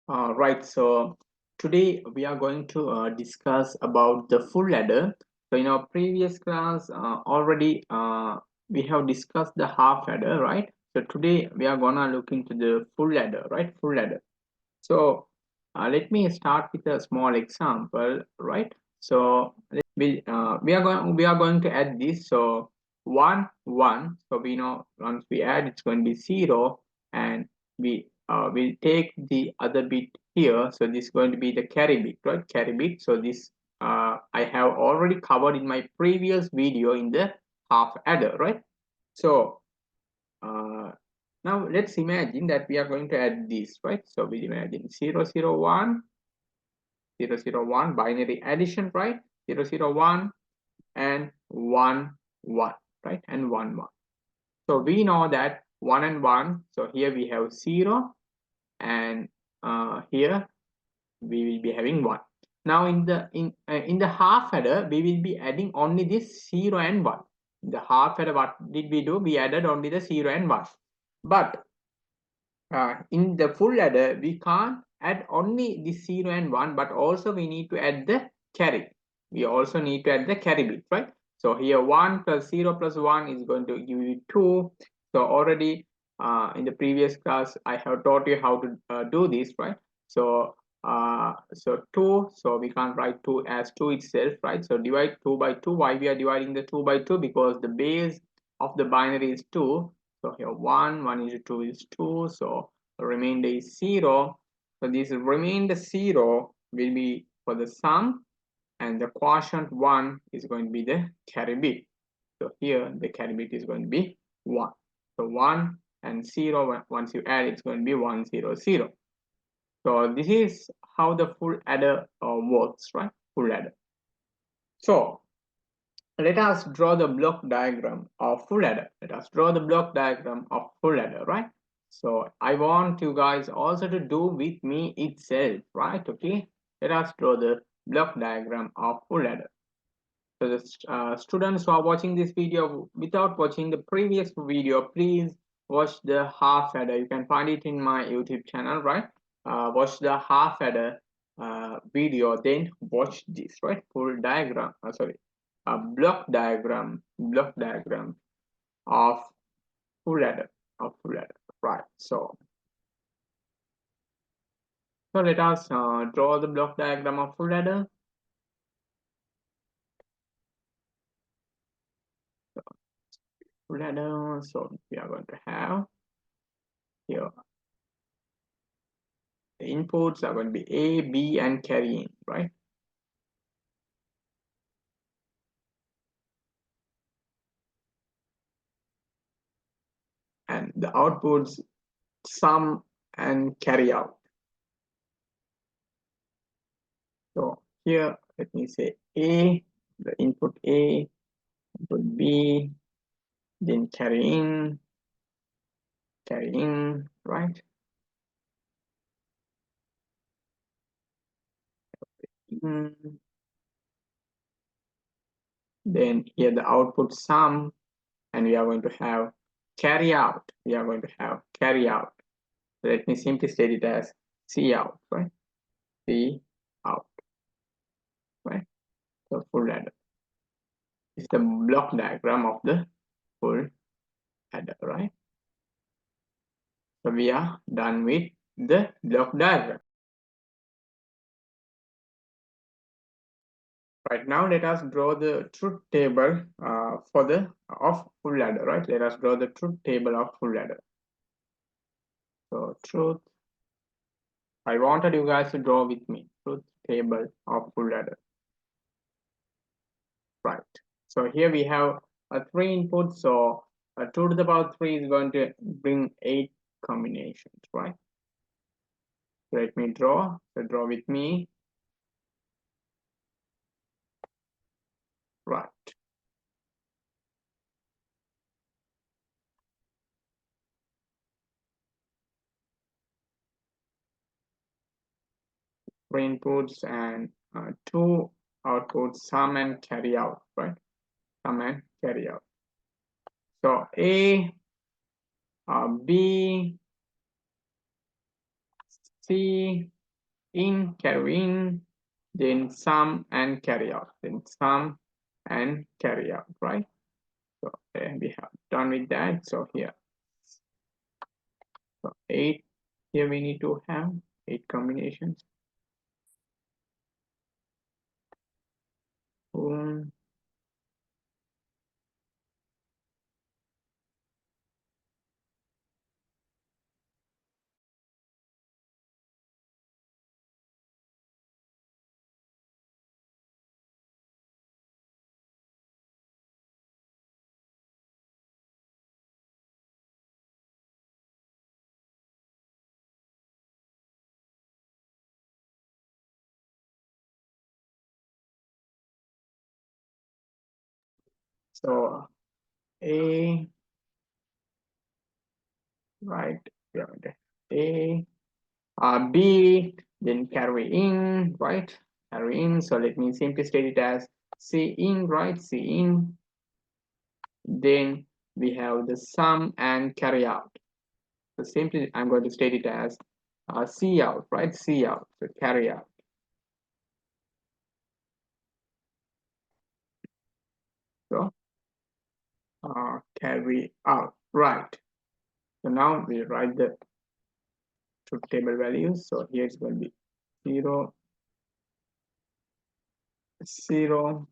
Right. So today we are going to discuss about the full ladder. So in our previous class, already we have discussed the half ladder, right? So today we are gonna look into the full ladder, right? Full ladder. So let me start with a small example, right? So we are going to add this. So 1 1. So we know once we add, it's going to be 0, and we will take the other bit here. So this is going to be the carry bit, right? Carry bit. So this I have already covered in my previous video in the half adder, right? So uh, now let's imagine that we are going to add this, right? So we imagine 0 0 1 0 0 1 binary addition, right? 0 0 1 and 1 1, right? And 1 1. So we know that 1 and 1. So here we have 0, and here we will be having 1. Now in the half adder, we will be adding only this 0 and 1. In the half adder, what did we do? We added only the 0 and 1. But in the full ladder, we can't add only the 0 and 1, but also we need to add the carry. We also need to add the carry bit, right? So here 1 plus 0 plus 1 is going to give you 2. So already in the previous class, I have taught you how to do this, right? So 2, so we can't write 2 as 2 itself, right? So divide 2 by 2. Why we are dividing the 2 by 2? Because the base of the binary is 2. So here 1 is 2 is 2. So the remainder is 0. So this remainder 0 will be for the sum, and the quotient 1 is going to be the carry bit. So here the carry bit is going to be 1. So 1 and 0, once you add, it's going to be 1 0 0. So this is how the full adder works, right? Full adder. So let us draw the block diagram of full adder. Let us draw the block diagram of full adder, right? So I want you guys also to do with me itself, right? Okay. Let us draw the block diagram of full adder. So the students who are watching this video without watching the previous video, please watch the half adder. You can find it in my YouTube channel, right? Watch the half adder video, then watch this, right? Full diagram. Sorry, a block diagram of full adder, right? So let us draw the block diagram of full adder. Full adder. So we are going to have here the inputs are going to be A, B, and carry in, right? And the outputs sum and carry out. So here, let me say A, the input A, input B, then carry in, right? Mm. Then here the output sum, and we are going to have carry out. We are going to have carry out. So let me simply state it as C out, right? C out, right? So full adder is the block diagram of the full adder, right? So we are done with the block diagram. Right now, let us draw the truth table for the of full ladder. Right, let us draw the truth table of full ladder. So truth, I wanted you guys to draw with me. Truth table of full ladder. Right. So here we have a 3 inputs. So 2 to the power 3 is going to bring 8 combinations. Right. So let me draw. So draw with me. Right. Three inputs and 2 outputs, sum and carry out, right? Sum and carry out. So A, B, C, in, carry in, then sum and carry out, then sum and carry out, right? So we have done with that. So here, so 8, here we need to have 8 combinations. Boom. So A, right, yeah, A, B, then carry in, right? Carry in. So let me simply state it as C in, right? C in. Then we have the sum and carry out. So simply I'm going to state it as C out, right? C out. So carry out. So carry out, right? So now we write the truth table values. So here it's going to be 0, 0,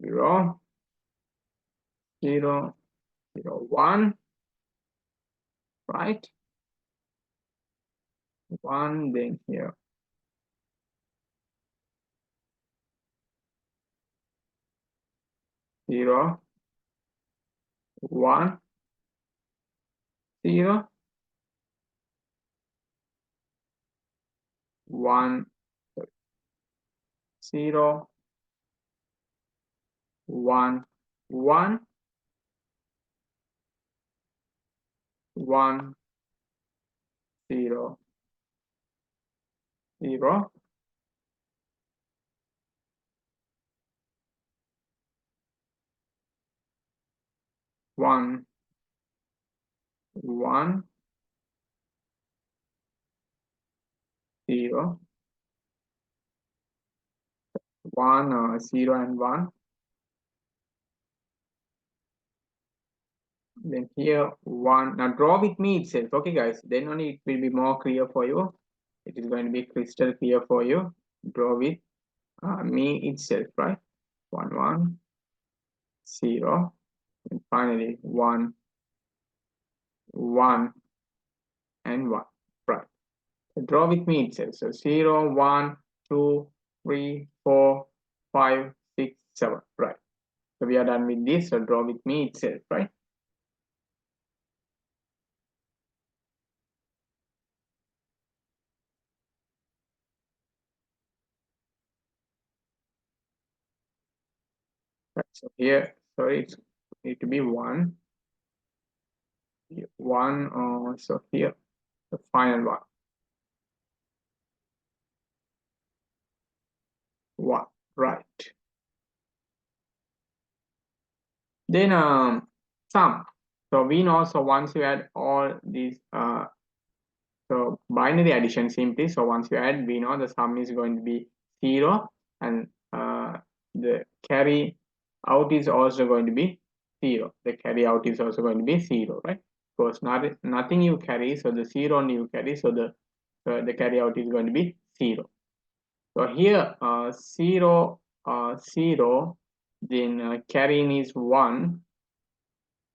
0, 0, 0, 1, right? 1, then here 0, 1, 0, 1, 0, 1, 1, 1, 0, 0, 1, 1, 0, 1, 0 and 1. Then here 1. Now draw with me itself. Okay, guys. Then only it will be more clear for you. It is going to be crystal clear for you. Draw with me itself, right? 1, 1, 0. And finally 1, 1, and 1. Right. So draw with me itself. So 0, 1, 2, 3, 4, 5, 6, 7. Right. So we are done with this. So draw with me itself, right? Right. So here, sorry, it's need to be 1, 1. So here, the final one, 1. Right. Then sum. So we know. So once you add all these, so binary addition simply. So once you add, we know the sum is going to be 0, and the carry out is also going to be 0. The carry out is also going to be 0, right? Because nothing you carry, so the 0 only you carry, so the carry out is going to be 0. So here 0, 0, then carry in is 1,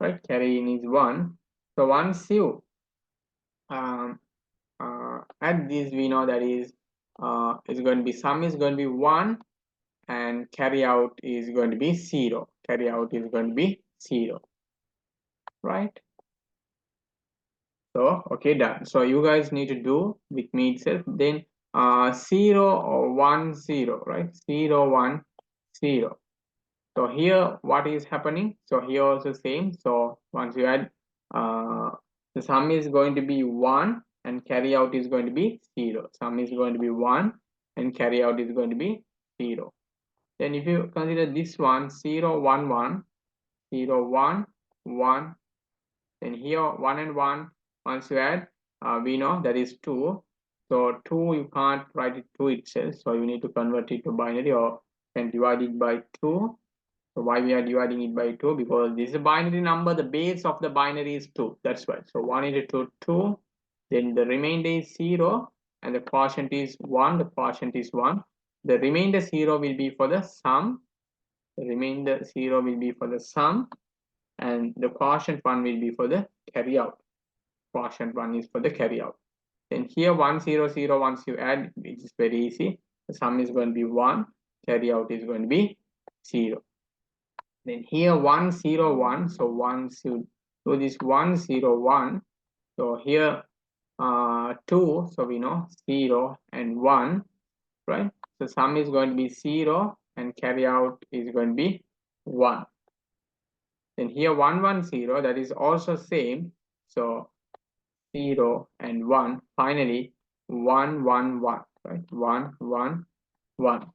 right? Carry in is 1. So once you um, add this, we know that is going to be sum is going to be 1, and carry out is going to be 0. Carry out is going to be 0, right? So okay, done. So you guys need to do with me itself. Then 0 or 1, 0, right? 0, 1, 0. So here what is happening? So here also same. So once you add the sum is going to be 1, and carry out is going to be 0. Sum is going to be 1, and carry out is going to be 0. Then if you consider this one, 0, 1, 1, 0, 1, 1, then here 1 and 1, once you add, we know that is 2. So 2, you can't write it 2 itself, so you need to convert it to binary, or can divide it by 2. So why we are dividing it by 2? Because this is a binary number, the base of the binary is 2. That's why. So 1 into 2, 2. Then the remainder is 0, and the quotient is 1. The quotient is 1. The remainder 0 will be for the sum. The remainder 0 will be for the sum, and the quotient 1 will be for the carry out. Quotient 1 is for the carry out. Then here 1 0 0, once you add, it is very easy. The sum is going to be 1, carry out is going to be 0. Then here 1 0 1, so once you do this 1 0 1, so here 2, so we know 0 and 1, right? So sum is going to be 0 and carry out is going to be 1. Then here 1 1 0, that is also same, so 0 and 1. Finally 1 1 1, right? 1 1 1.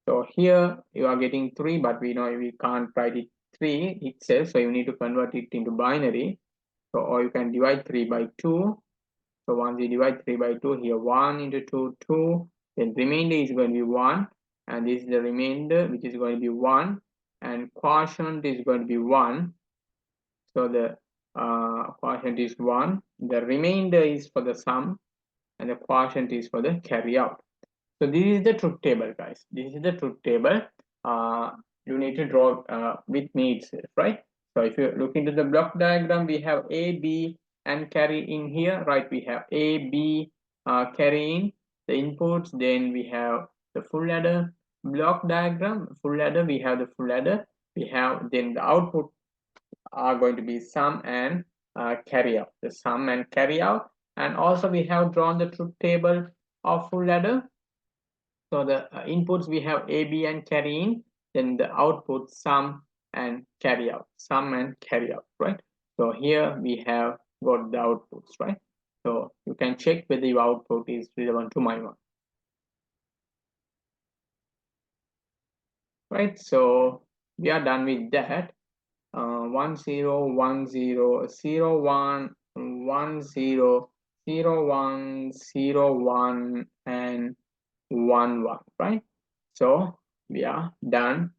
So here you are getting 3, but we know we can't write it 3 itself, so you need to convert it into binary. So, or you can divide 3 by 2. So once you divide 3 by 2, here 1 into 2 2, then remainder is going to be 1, and this is the remainder, which is going to be 1, and quotient is going to be 1. So the quotient is 1, the remainder is for the sum, and the quotient is for the carry out. So this is the truth table, guys. This is the truth table. You need to draw with me itself, right? So if you look into the block diagram, we have A, B, and carry in here, right? We have A, B, carry in the inputs. Then we have the full ladder block diagram. Full ladder, we have the full ladder. We have then the output are going to be sum and carry out. The sum and carry out, and also we have drawn the truth table of full ladder. So the inputs we have A, B, and carry in, then the output sum and carry out, sum and carry out, right? So here we have got the outputs, right? So you can check whether your output is relevant to my one, right? So we are done with that. 1 0 1 0 0 1 1 0 0 1 0 1 and 1 1, right? So we are done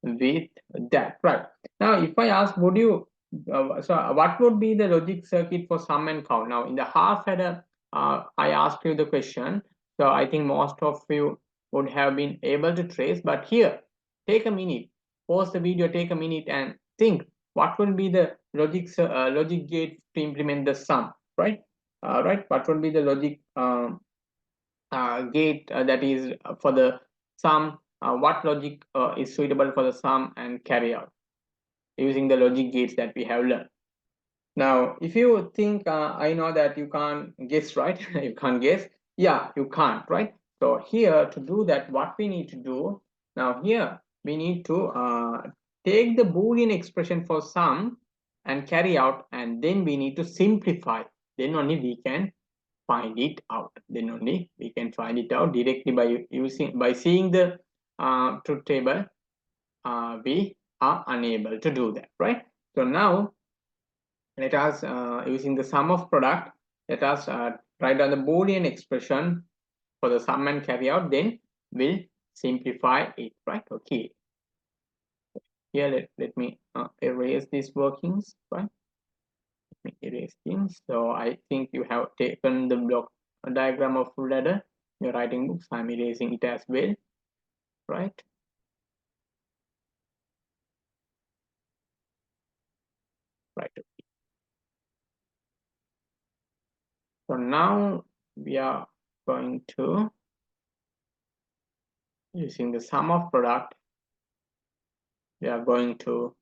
with that, right? Now if I ask, would you so what would be the logic circuit for sum and count? Now in the half header, I asked you the question, so I think most of you would have been able to trace, but here take a minute, pause the video, take a minute and think what will be the logic gate to implement the sum, right? Right, what will be the logic gate that is for the sum, what logic is suitable for the sum and carry out using the logic gates that we have learned. Now if you think I know that you can't guess, right? You can't guess, yeah, you can't, right? So here to do that, what we need to do now, here we need to take the Boolean expression for sum and carry out, and then we need to simplify, then only we can find it out, then only we can find it out directly by seeing the truth table. We are unable to do that, right? So now let us using the sum of product, let us write down the Boolean expression for the sum and carry out, then we'll simplify it, right? Okay, here let me erase these workings, right? Erase things. So I think you have taken the block diagram of full ladder in your writing books. I'm erasing it as well, right? Right. So now we are going to using the sum of product. We are going to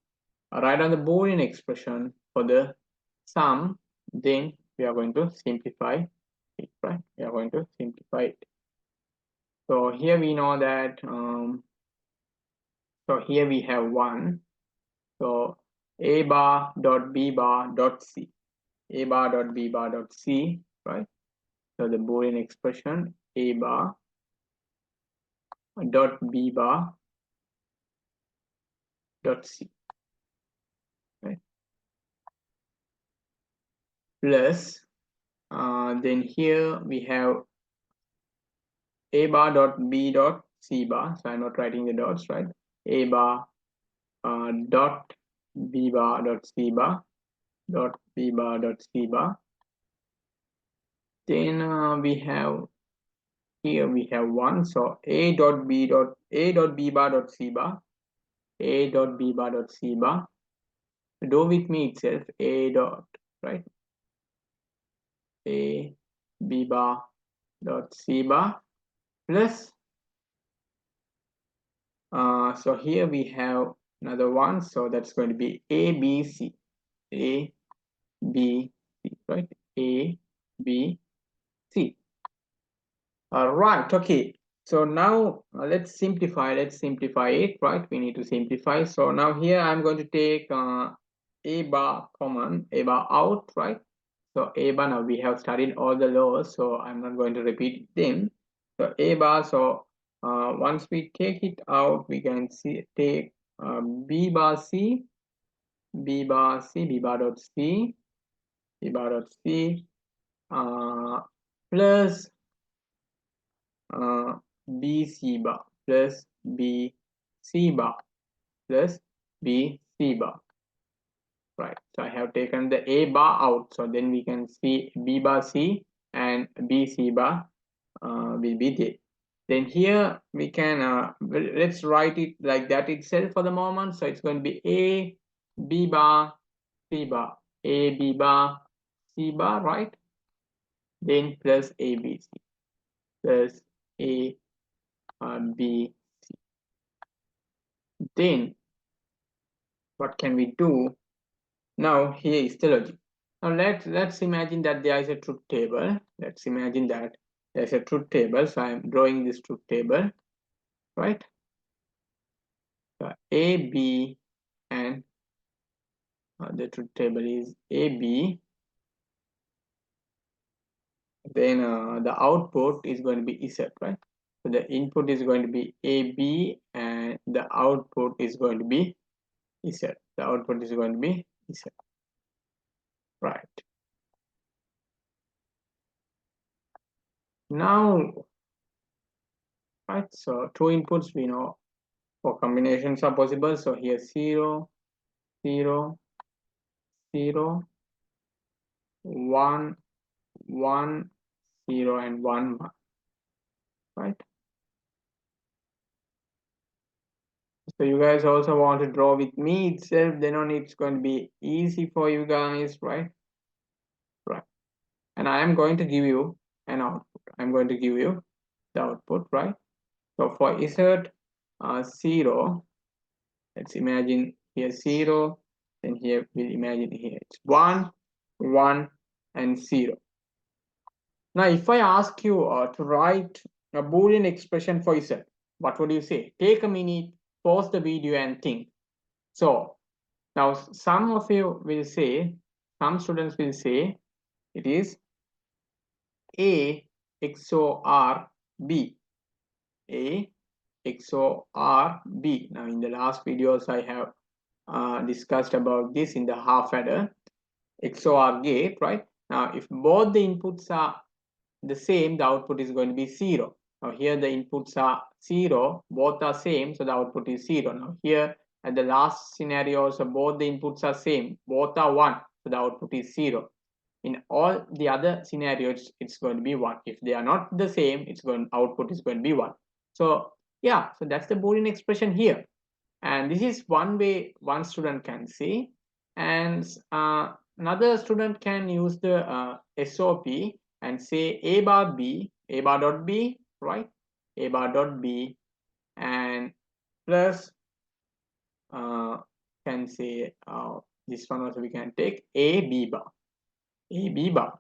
write on the Boolean expression for the sum. Then we are going to simplify it, right? We are going to simplify it. So here we know that, so here we have 1. So a bar dot b bar dot c, a bar dot b bar dot c, right? So the Boolean expression a bar dot b bar dot c, right? Plus then here we have a bar dot b dot c bar. So I'm not writing the dots, right? A bar dot b bar dot c bar dot b bar dot c bar. Then we have here we have one. So a dot b bar dot c bar, a dot b bar dot c bar. Do with me itself, a dot, right? A b bar dot c bar plus so here we have another one, so that's going to be a b c, a b c, right? A b c. All right, okay. So now let's simplify it, right? We need to simplify. So now here I'm going to take a bar common, a bar out, right? So a bar, now we have studied all the laws, so I'm not going to repeat them. So a bar, so once we take it out, we can see take b bar c, b bar c, b bar dot c, b bar dot c plus bc bar plus bc bar plus bc bar. Right, so I have taken the a bar out, so then we can see b bar c and bc bar will be there. Then here we can let's write it like that itself for the moment. So it's going to be a b bar c bar, a b bar c bar, right? Then plus a b c plus a b c. Then what can we do? Now here is the logic. Now let's imagine that there is a truth table. Let's imagine that there's a truth table. So I'm drawing this truth table, right? So A, B, and the truth table is A, B. Then the output is going to be Z, right? So the input is going to be A, B, and the output is going to be Z. The output is going to be Z, right? Now, right, so two inputs we know for combinations are possible. So here 0, 0, 0, 1, 1, 0, and 1, 1, right? So you guys also want to draw with me itself, then only it's going to be easy for you guys, right? Right. And I am going to give you an output. I'm going to give you the output, right? So for insert 0, let's imagine here 0, then here we'll imagine here it's 1, 1, and 0. Now, if I ask you to write a Boolean expression for Z, what would you say? Take a minute, pause the video and think. So now some of you will say, some students will say it is A XOR B. A XOR B. Now in the last videos I have discussed about this in the half adder XOR gate, right? Now if both the inputs are the same, the output is going to be 0. Now here the inputs are 0, both are same, so the output is 0. Now here at the last scenario, so both the inputs are same, both are 1, so the output is 0. In all the other scenarios, it's going to be 1. If they are not the same, output is going to be 1. So yeah, so that's the Boolean expression here. And this is one way one student can see. And another student can use the SOP and say a bar b, a bar dot b, right? A bar dot b, and plus can say this one also we can take a b bar, a b bar.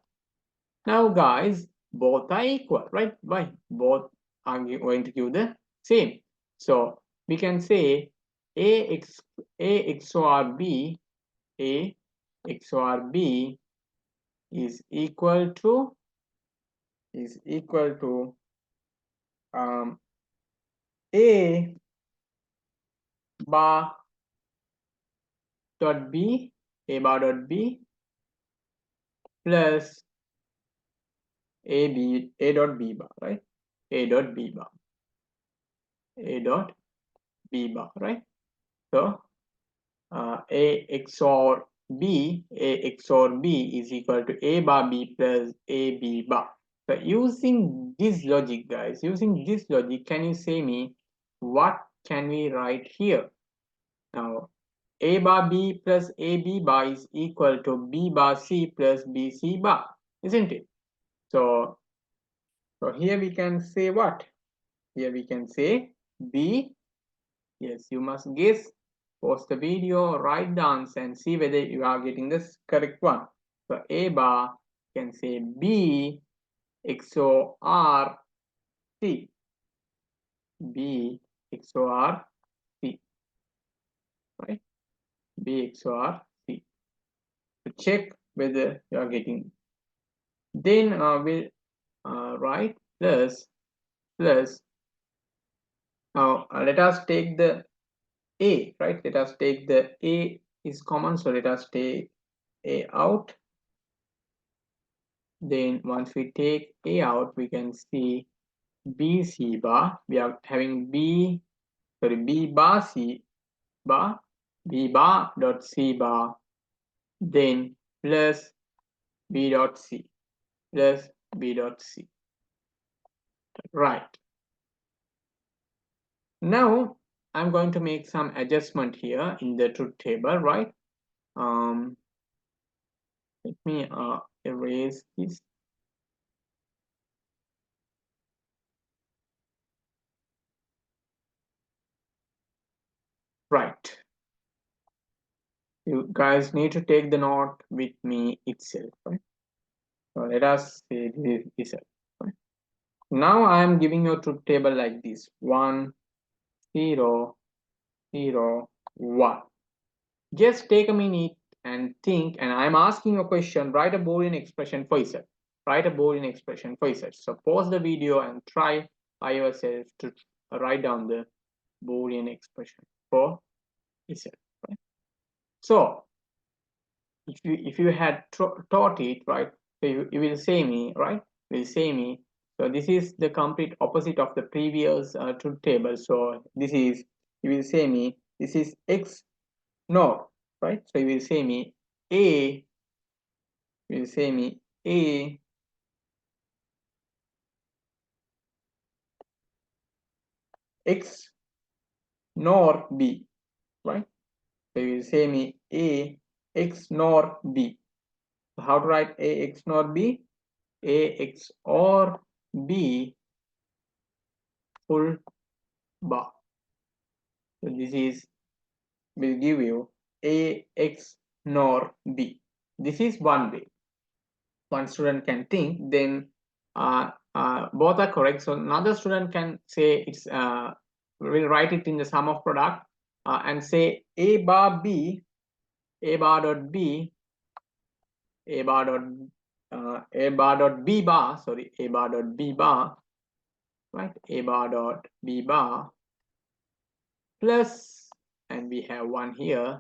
Now guys, both are equal, right? Why? Both are going to give the same. So we can say a XOR b, a XOR b is equal to a bar dot b, a bar dot b plus a dot b bar, right? A dot B bar. A dot B bar, right? So A XOR B, A XOR B is equal to A bar B plus A B bar. So using this logic, guys, using this logic, can you say me what can we write here? Now, A bar B plus AB bar is equal to B bar C plus BC bar, isn't it? So here we can say what? Here we can say B. Yes, you must guess. Pause the video, write the answer and see whether you are getting the correct one. So A bar can say B XOR C. B XOR C. Right? B XOR C. To check whether you are getting. Then we'll write plus. Now let us take the A, right? Let us take the A is common, so let us take A out. Then once we take A out, we can see B C bar. We are having B bar C bar, B bar dot C bar, then plus B dot C, plus B dot C. Right. Now I'm going to make some adjustment here in the truth table, right? Let me erase this. Right. You guys need to take the note with me itself, right? So let us say this, right? Now I am giving you a truth table like this: 1, 0, 0, 1. Just take a minute and think, and I'm asking you a question. Write a Boolean expression for yourself. Write a Boolean expression for yourself. So pause the video and try by yourself to write down the Boolean expression for yourself. Right? So if you had taught it, right, so you will say me, right, will say me, so this is the complete opposite of the previous truth table. So this is, you will say me, this is X no, right? So you will say me A, you will say me A X nor B, right? So you will say me A X nor B. So how to write A X nor B? A X or B full bar. So this is will give you A X nor B. This is one way one student can think. Then both are correct. So another student can say it's will write it in the sum of product and say A bar B, A bar dot B, A bar dot A bar dot B bar, sorry, A bar dot B bar, right? A bar dot B bar plus, and we have one here,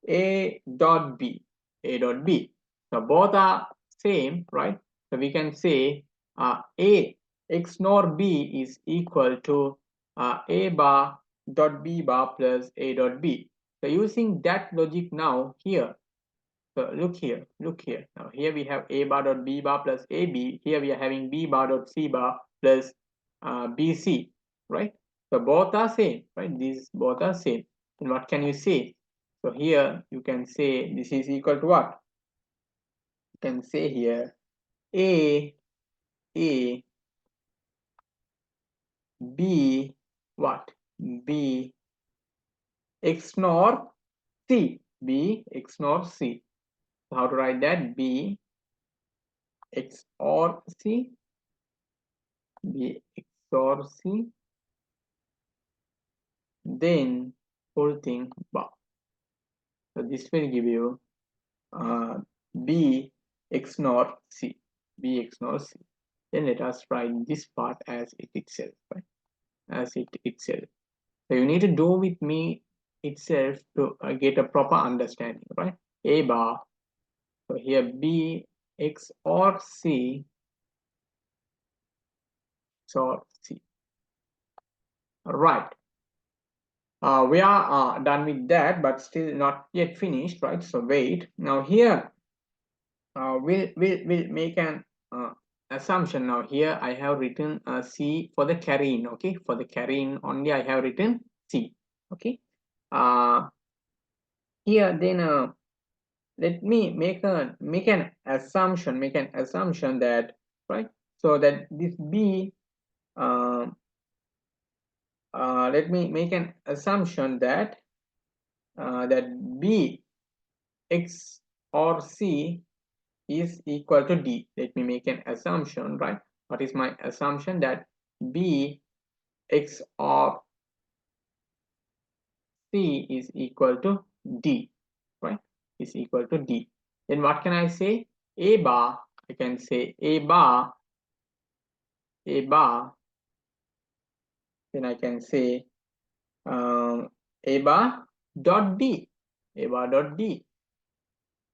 A dot B, A dot B. So both are same, right? So we can say A X nor B is equal to A bar dot B bar plus A dot B. So using that logic now here, so look here. Now here we have A bar dot B bar plus AB. Here we are having B bar dot C bar plus BC, right? So both are same, right? These both are same. And what can you say? So here you can say this is equal to what? You can say here A B what? B X nor C. B X nor C. So how to write that? B X or C. B X or C. Then whole thing bar. So this will give you B X nor C. B X nor C. Then let us write this part as it itself, right? As it itself. So you need to do with me itself to get a proper understanding, right? A bar. So here B X or C. XOR C. Right. We are done with that, but still not yet finished, right? So wait. Now here we'll make an assumption. Now here I have written C for the carry in. Okay, for the carry in only I have written C. Okay. Here then let me make an assumption. Make an assumption that, right. So that this B. Let me make an assumption that that B X or C is equal to D. Let me make an assumption, right? What is my assumption? That B X or C is equal to D, right? Is equal to D. Then what can I say? A bar, I can say A bar, then I can say A bar dot D, A bar dot D,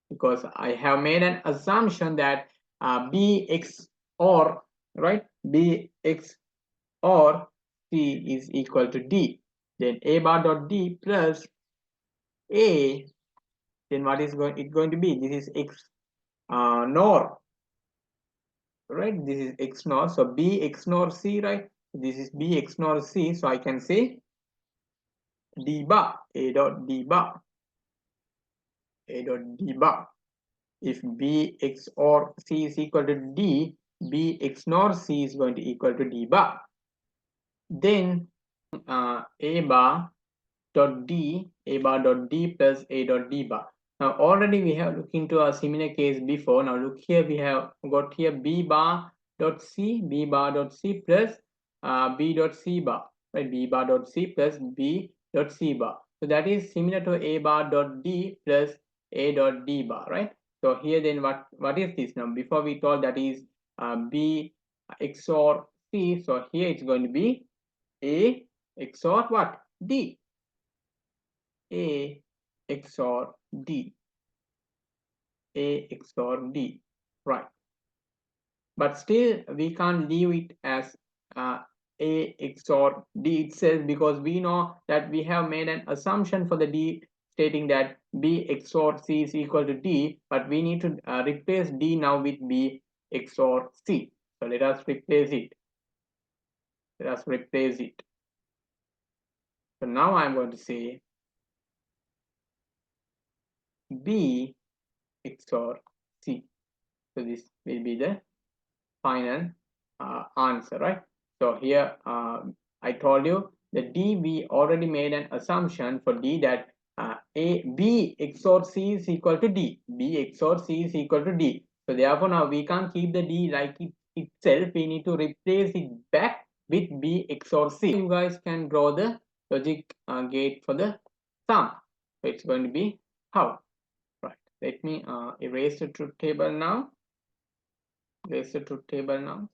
because I have made an assumption that Bx or, right, Bx or C is equal to D. Then A bar dot D plus A, then what is going to be? This is X nor, right? This is X nor. So B X nor C, right? This is B X nor C. So I can say D bar, A dot D bar, A dot D bar. If B X or C is equal to D, B X nor C is going to equal to D bar. Then A bar dot D, A bar dot D plus A dot D bar. Now already we have looked into a similar case before. Now look here, we have got here B bar dot C, B bar dot C plus B dot C bar, right? B bar dot C plus B dot C bar. So that is similar to A bar dot D plus A dot D bar, right? So here then what is this now? Before we told that is B XOR C. So here it's going to be A XOR what? D. A XOR D. A XOR D. Right. But still we can't leave it as A XOR D itself, because we know that we have made an assumption for the D stating that B XOR C is equal to D, but we need to replace D now with B XOR C. So let us replace it. Let us replace it. So now I'm going to say B XOR C. So this will be the final answer, right? So here I told you the D, we already made an assumption for D that B XOR C is equal to D. B XOR C is equal to D. So therefore now we can't keep the D like itself. We need to replace it back with B XOR C. You guys can draw the logic gate for the sum. So it's going to be how? Right. Let me erase the truth table now. Erase the truth table now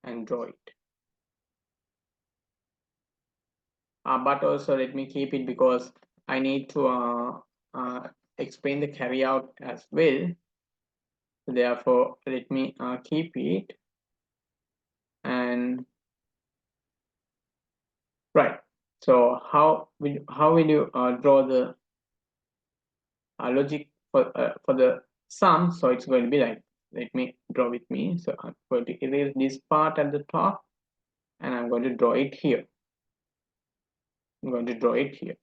and draw it. But also let me keep it because I need to explain the carry out as well. Therefore, let me keep it. And right. So how will you draw the logic for the sum? So it's going to be like, let me draw with me. So I'm going to erase this part at the top, and I'm going to draw it here. I'm going to draw it here.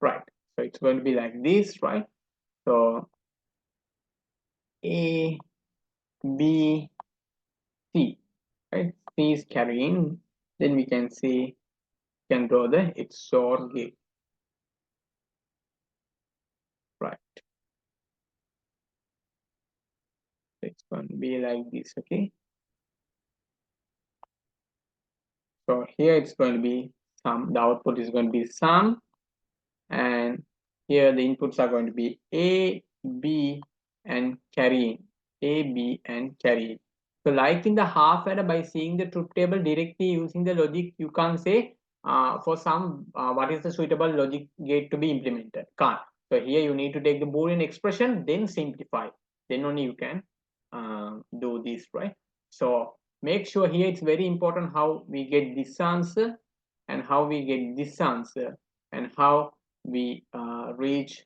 Right. So it's going to be like this, right? So A, B, C, right? C is carrying. Then we can see, can draw the XOR gate, right? So it's going to be like this, okay? So here it's going to be sum. The output is going to be sum, and here the inputs are going to be A, B, and carrying. A, B, and carrying. So like in the half adder, by seeing the truth table directly using the logic, you can't say for some what is the suitable logic gate to be implemented. Can't. So here you need to take the Boolean expression, then simplify. Then only you can do this, right? So make sure here it's very important how we get this answer and how we get this answer and how we reach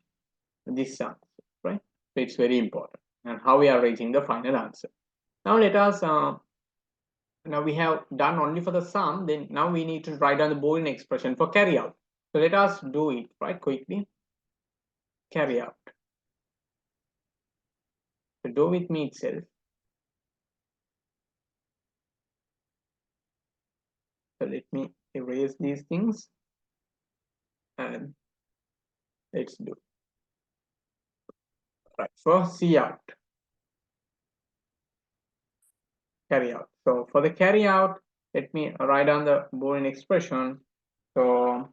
this answer, right? So it's very important, and how we are reaching the final answer. Now let us now we have done only for the sum, then now we need to write down the Boolean expression for carry out. So let us do it right quickly. Carry out. So do with me itself. So let me erase these things and let's do. Right, for C out, carry out. So for the carry out, let me write down the Boolean expression. So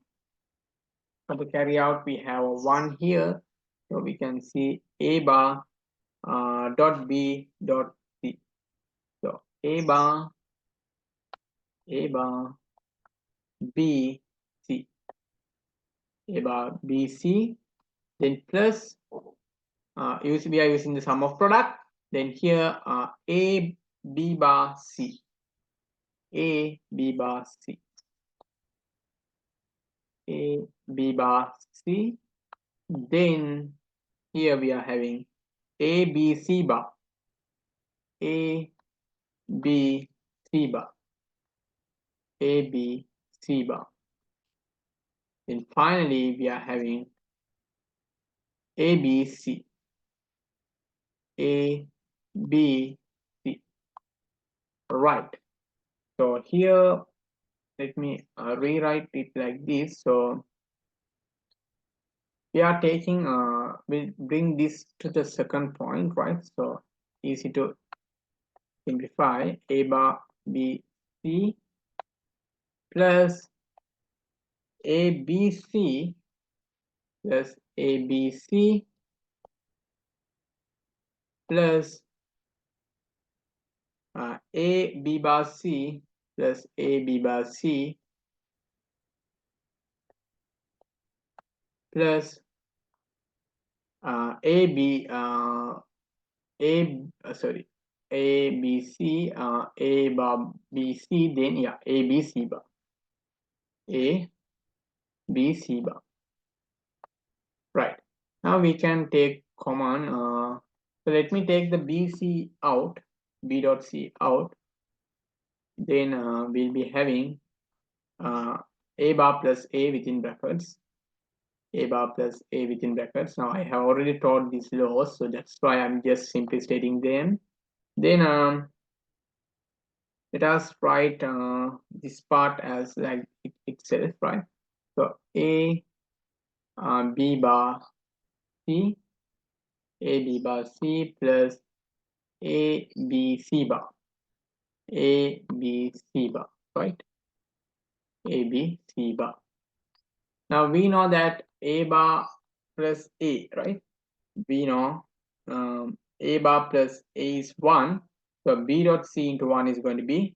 for the carry out, we have a 1 here. So we can see A bar dot B dot C. So A bar B C, A bar B C, then plus we are using the sum of product. Then here A B bar C, A B bar C, A B bar C. Then here we are having A B C bar, A B C bar, A B C bar. Then finally we are having A B C, A B C. Right. So here let me rewrite it like this. So we are taking we'll bring this to the second point, right? So easy to simplify. A bar B C plus A B C plus A B C plus A B bar C plus A B bar C plus A B sorry, A B C A bar B C, then yeah, A B C bar, A B C bar. Right. Now we can take common. So let me take the B C out, B dot C out. Then we'll be having A bar plus A within brackets, A bar plus A within brackets. Now I have already taught these laws, so that's why I'm just simply stating them. Then let us write this part as like itself, right? So A B bar C, A B bar C plus A B C bar, A B C bar, right? A B C bar. Now we know that A bar plus A, right? We know A bar plus A is 1. So B dot C into 1 is going to be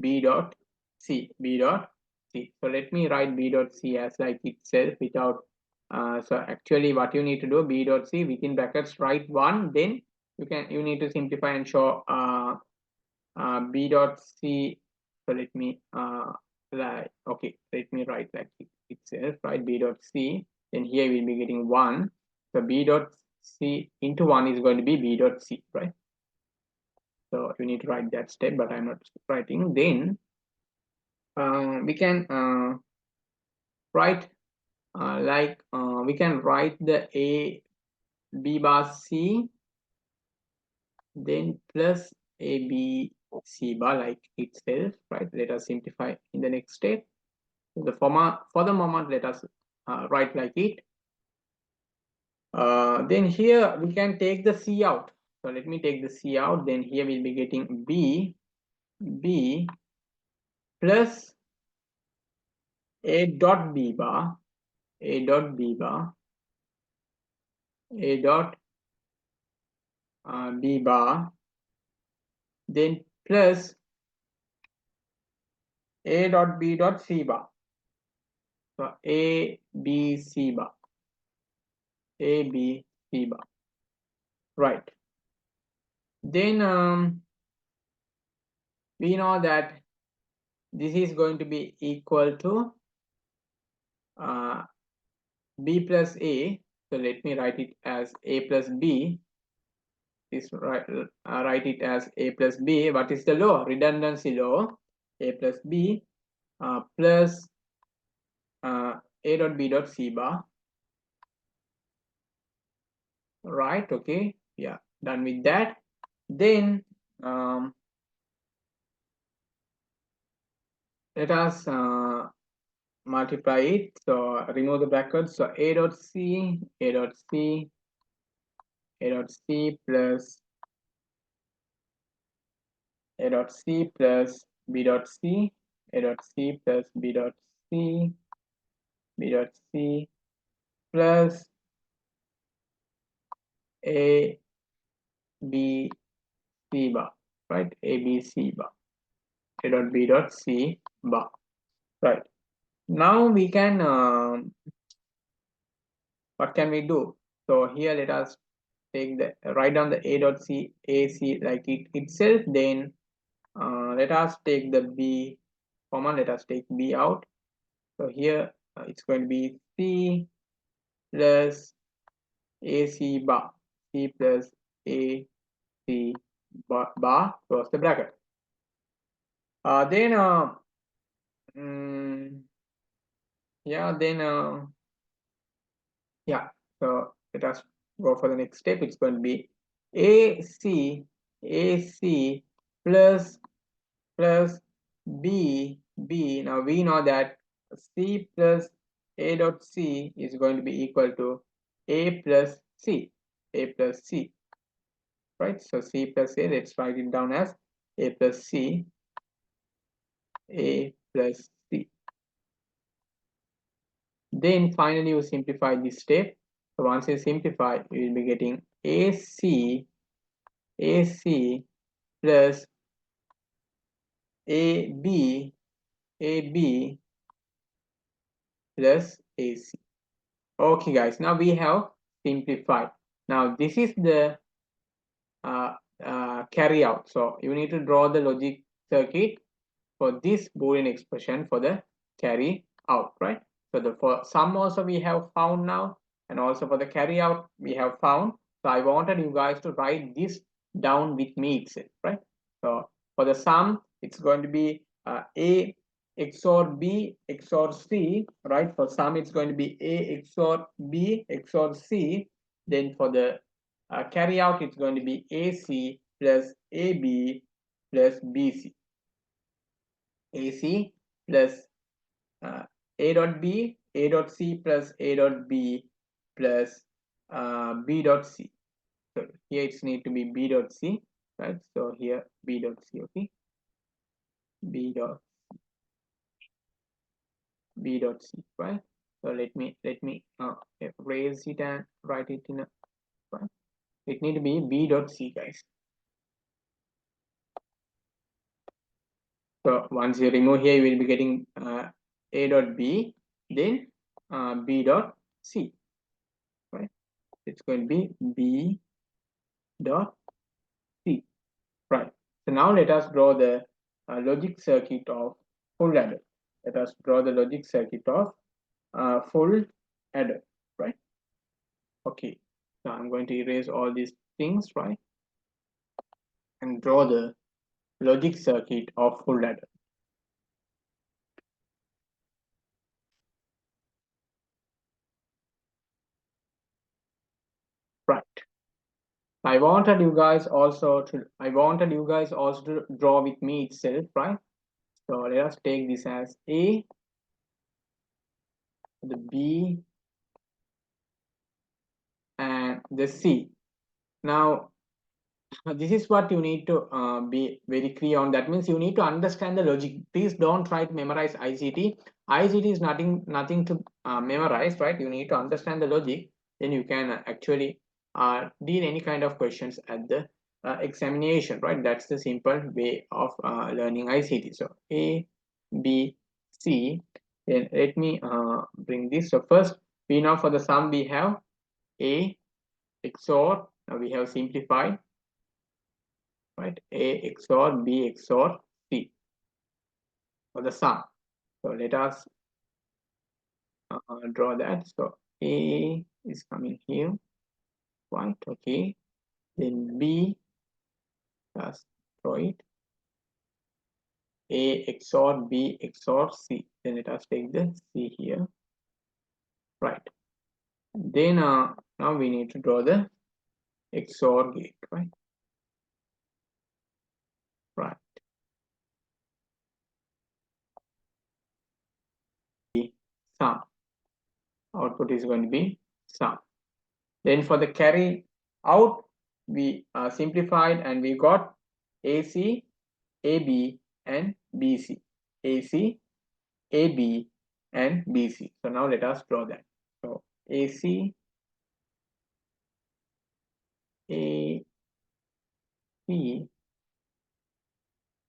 B dot C, B dot C. So let me write B dot C as like itself without, so actually what you need to do, B dot C within brackets write 1, then you need to simplify and show B dot C. So let me okay, let me write like itself, right? B dot C, then here we'll be getting 1. So B dot C into 1 is going to be B dot C, right? So you need to write that step, but I'm not writing. Then we can write we can write the A B bar C, then plus A B C bar like itself, right? Let us simplify in the next step. The format for the moment, let us write like it. Then here we can take the C out. So let me take the C out. Then here we'll be getting B plus A dot B bar, A dot B bar, A dot B bar, then plus A dot B dot C bar. So A B C bar, A B C bar, right? Then we know that this is going to be equal to uh, b plus a. So let me write it as a plus b. Write it as a plus b. What is the law? Redundancy law. A plus b plus a dot b dot c bar. Right? Okay. Yeah. Done with that. Then let us multiply it. So remove the brackets. So a dot c, a dot c, a dot c plus a dot c plus b dot c, a dot c plus b dot c, b dot c plus a b c bar, right? A b c bar, a dot b dot c bar, right? Now we can what can we do? So here let us take the write down the a dot c a c like it itself. Then let us take the b common. Let us take b out. So here it's going to be c plus ac bar, c plus a c bar close the bracket. Then mm, yeah, then yeah. So let us go for the next step. It's going to be ac ac plus b. Now we know that c plus a dot c is going to be equal to a plus c, a plus c, right? So c plus a, let's write it down as a plus c, a plus c. Then finally you simplify this step. So once you simplify, you will be getting ac plus ab ab plus ac. Okay guys, now we have simplified. Now this is the carry out. So you need to draw the logic circuit for this Boolean expression for the carry out, right? So the for sum also we have found now, and also for the carry out we have found. So I wanted you guys to write this down with me itself, right? So for the sum, it's going to be A XOR B XOR C, right? For sum, it's going to be A XOR B XOR C. Then for the carry out, it's going to be AC plus AB plus BC. AC plus A dot B, A dot C plus A dot B plus B dot C. So here it's need to be B dot C, right? So here B dot C, okay? B dot C, right? So let me erase it and write it in a, right? It need to be B dot C, guys. So once you remove here, you will be getting A dot B, then B dot C, right? It's going to be B dot C, right? So now let us draw the logic circuit of full adder. Let us draw the logic circuit of full adder, right? Okay, so I'm going to erase all these things, right? And draw the logic circuit of full adder. Right. I wanted you guys also to draw with me itself, right? So let us take this as A, the B, and the C. Now this is what you need to be very clear on. That means you need to understand the logic. Please don't try to memorize ICT. ICT is nothing to memorize, right? You need to understand the logic, then you can actually deal any kind of questions at the examination, right? That's the simple way of learning ICT. So A, B, C. Then let me bring this. So first, we know for the sum we have A XOR. Now we have simplified right? A XOR B XOR C for the sum. So let us draw that. So A is coming here, right? Okay. Then B, just draw it. A XOR B XOR C. Then let us take the C here, right? Then now we need to draw the XOR gate, right? Right. Sum. Output is going to be sum. Then for the carry out, we simplified and we got AC, AB, and BC. AC, AB, and BC. So now let us draw that. So AC, AC,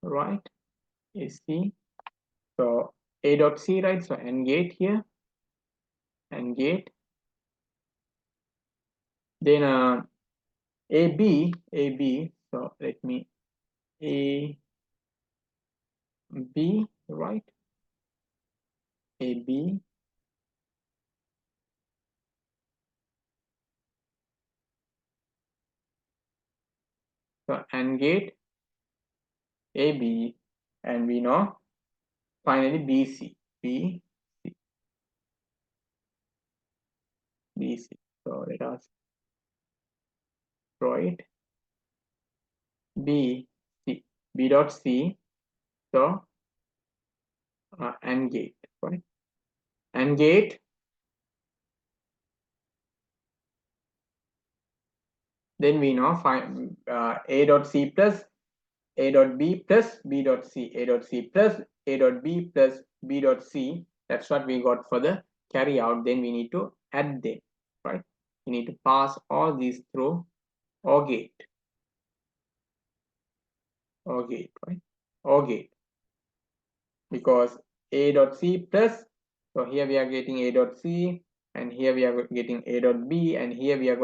right? AC. So A dot C, right? So AND gate here, AND gate. Then AB, so let me AB, right? AB, so AND gate, AB, and we know finally BC, BC. So let us draw it. B, C, B dot C, so AND gate, right? AND gate, then we know find A dot C plus A dot B plus B dot C, A dot C plus A dot B plus B dot C. That's what we got for the carry out. Then we need to add them, right? We need to pass all these through OR gate, right? OR gate, because A dot C plus, so here we are getting A dot C, and here we are getting A dot B, and here we are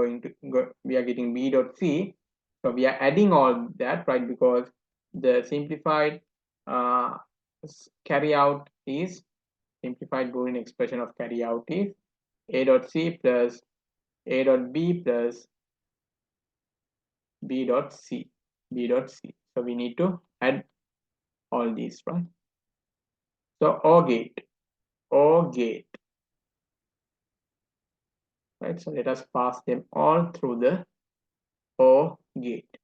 getting B dot C. So we are adding all that, right? Because the simplified carry out is simplified Boolean expression of carry out is A dot C plus A dot B plus B dot C, So we need to add all these, right? So OR gate, right? So let us pass them all through the OR gate.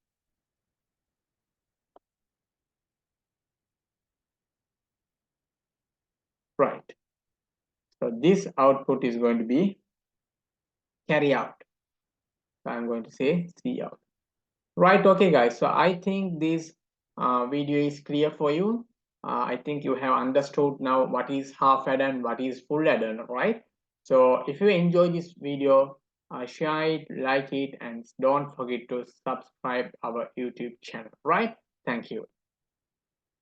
Right. So this output is going to be carry out. So I'm going to say C out. Right. Okay, guys. So I think this video is clear for you. I think you have understood now what is half adder and what is full adder, right? So if you enjoy this video, share it, like it, and don't forget to subscribe our YouTube channel, right? Thank you.